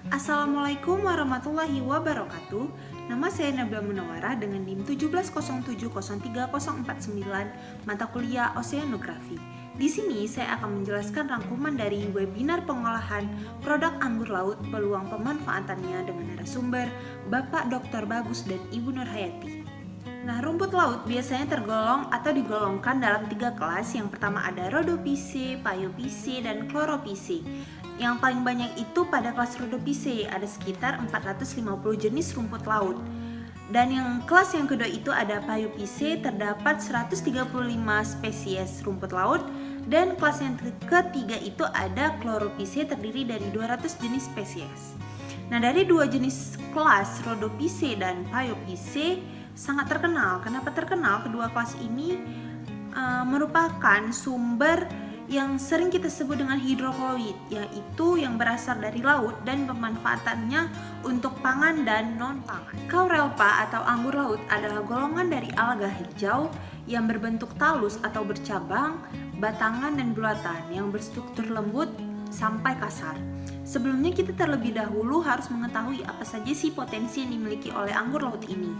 Assalamualaikum warahmatullahi wabarakatuh. Nama saya Nabila Munawwarah dengan NIM 170703049 mata kuliah Oseanografi. Di sini saya akan menjelaskan rangkuman dari webinar pengolahan produk anggur laut, peluang pemanfaatannya dengan narasumber Bapak Dr. Bagus dan Ibu Nurhayati. Nah, rumput laut biasanya tergolong atau digolongkan dalam 3 kelas. Yang pertama ada Rhodophyceae, Phaeophyceae, dan Chlorophyceae. Yang paling banyak itu pada kelas Rhodophyceae, ada sekitar 450 jenis rumput laut. Dan yang kelas yang kedua itu ada Phaeophyceae, terdapat 135 spesies rumput laut. Dan kelas yang ketiga itu ada Chlorophyceae, terdiri dari 200 jenis spesies. Nah, dari dua jenis kelas Rhodophyceae dan Phaeophyceae sangat terkenal. Kenapa terkenal? Kedua kelas ini merupakan sumber yang sering kita sebut dengan hidrokloid, yaitu yang berasal dari laut dan pemanfaatannya untuk pangan dan non-pangan. Kaurelpa atau anggur laut adalah golongan dari alga hijau yang berbentuk talus atau bercabang, batangan dan bulatan yang berstruktur lembut sampai kasar. Sebelumnya kita terlebih dahulu harus mengetahui apa saja sih potensi yang dimiliki oleh anggur laut ini.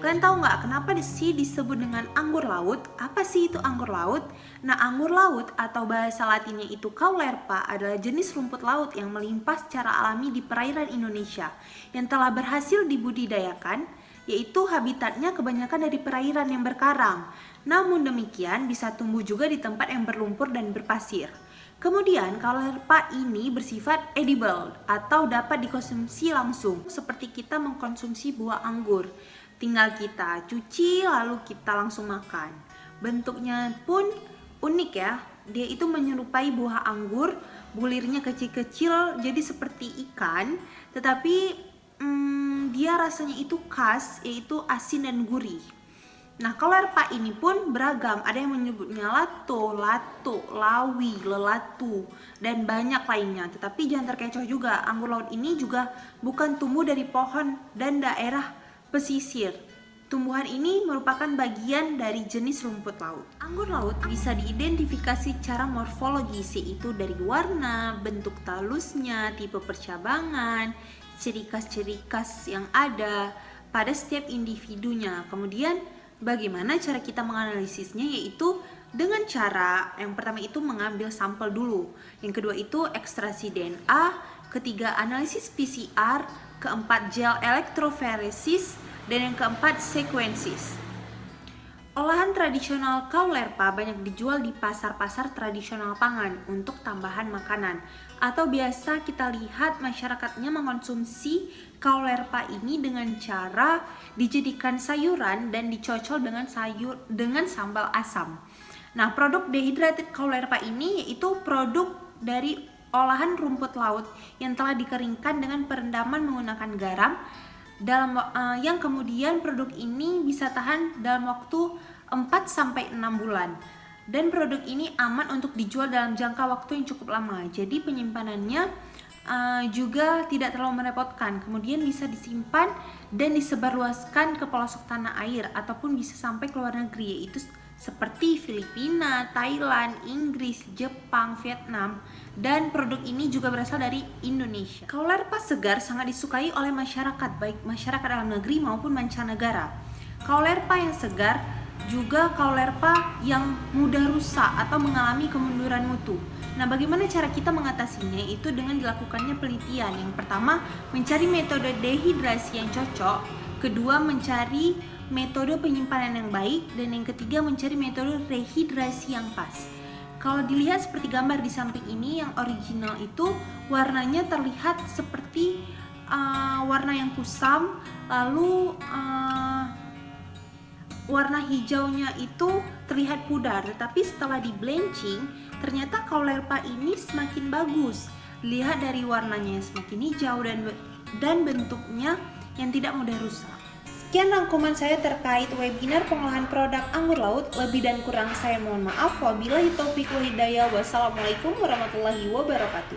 Kalian tahu nggak kenapa sih disebut dengan anggur laut? Apa sih itu anggur laut? Nah, anggur laut atau bahasa latinnya itu Caulerpa adalah jenis rumput laut yang melimpah secara alami di perairan Indonesia yang telah berhasil dibudidayakan, yaitu habitatnya kebanyakan dari perairan yang berkarang. Namun demikian bisa tumbuh juga di tempat yang berlumpur dan berpasir. Kemudian Caulerpa ini bersifat edible atau dapat dikonsumsi langsung, seperti kita mengkonsumsi buah anggur. Tinggal kita cuci lalu kita langsung makan. Bentuknya pun unik ya. Dia itu menyerupai buah anggur, bulirnya kecil-kecil jadi seperti ikan, tetapi dia rasanya itu khas, yaitu asin dan gurih. Nah, Caulerpa ini pun beragam. Ada yang menyebutnya lato, lawi, lelatu, dan banyak lainnya. Tetapi jangan terkecoh juga, anggur laut ini juga bukan tumbuh dari pohon dan daerah pesisir. Tumbuhan ini merupakan bagian dari jenis rumput laut. Anggur laut bisa diidentifikasi secara morfologis, yaitu dari warna, bentuk talusnya, tipe percabangan, ciri khas yang ada pada setiap individunya. Kemudian bagaimana cara kita menganalisisnya, yaitu dengan cara yang pertama itu mengambil sampel dulu, yang kedua itu ekstraksi DNA, ketiga analisis PCR, keempat gel elektroforesis, dan yang keempat sequences. Olahan tradisional Caulerpa banyak dijual di pasar-pasar tradisional pangan untuk tambahan makanan, atau biasa kita lihat masyarakatnya mengkonsumsi Caulerpa ini dengan cara dijadikan sayuran dan dicocol dengan sambal asam. Nah, produk dehydrated Caulerpa ini yaitu produk dari olahan rumput laut yang telah dikeringkan dengan perendaman menggunakan garam yang kemudian produk ini bisa tahan dalam waktu 4-6 bulan. Dan produk ini aman untuk dijual dalam jangka waktu yang cukup lama. Jadi penyimpanannya juga tidak terlalu merepotkan. Kemudian bisa disimpan dan disebarluaskan ke pelosok tanah air ataupun bisa sampai ke luar negeri, yaitu seperti Filipina, Thailand, Inggris, Jepang, Vietnam, dan produk ini juga berasal dari Indonesia. Caulerpa segar sangat disukai oleh masyarakat, baik masyarakat dalam negeri maupun mancanegara. Caulerpa yang segar juga Caulerpa yang mudah rusak atau mengalami kemunduran mutu. Nah, bagaimana cara kita mengatasinya? Itu dengan dilakukannya penelitian. Yang pertama, mencari metode dehidrasi yang cocok. Kedua, mencari metode penyimpanan yang baik, dan yang ketiga mencari metode rehidrasi yang pas. Kalau dilihat seperti gambar di samping ini, yang original itu warnanya terlihat seperti warna yang kusam, lalu warna hijaunya itu terlihat pudar, tetapi setelah di blanching ternyata Caulerpa ini semakin bagus. Lihat dari warnanya yang semakin hijau dan bentuknya yang tidak mudah rusak. Sekian rangkuman saya terkait webinar pengolahan produk anggur laut. Lebih dan kurang saya mohon maaf. Wabillahi taufiq wal hidayah. Wassalamualaikum warahmatullahi wabarakatuh.